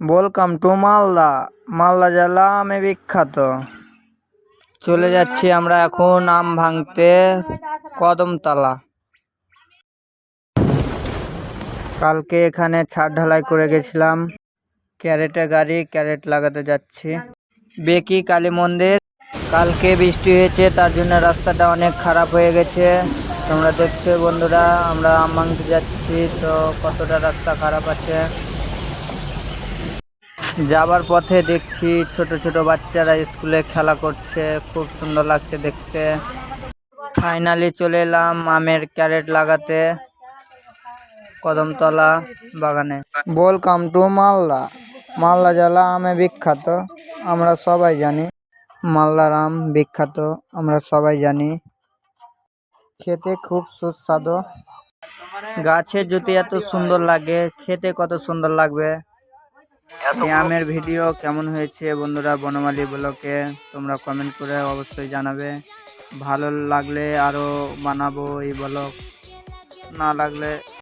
Welcome to Malda. Malda জেলা আমে বিখ্যাত। চলে যাচ্ছি আমরা এখন আম ভাঙতে কদমতলা। কালকে এখানে ছাদ ঢালাই করে গেছিলাম। ক্যারেটে গাড়ি ক্যারেট লাগাতে যাচ্ছি। বেকি কালী মন্দির। কালকে বৃষ্টি হয়েছে, তার জন্য রাস্তাটা অনেক খারাপ হয়ে গেছে। তোমরা দেখছো বন্ধুরা, আমরা আম ভাঙতে যাচ্ছি, তো কতটা রাস্তা খারাপ আছে। যাবার পথে দেখছি ছোট ছোট বাচ্চারা স্কুলে খেলা করছে, খুব সুন্দর লাগছে দেখতে। ফাইনালি চলে এলাম আমের ক্যারেট লাগাতে কদমতলা বাগানে। Welcome to Malda. মালদা জেলা আমে বিখ্যাত, আমরা সবাই জানি। মালদার আম বিখ্যাত, আমরা সবাই জানি। খেতে খুব সুস্বাদু। গাছের যদি এত সুন্দর লাগে, খেতে কত সুন্দর লাগবে। এই আমের ভিডিও কেমন হয়েছে বন্ধুরা বনমালী ব্লকে তোমরা কমেন্ট করে অবশ্যই জানাবে। ভালো লাগলে আরো বানাবো এই ব্লগ, না লাগলে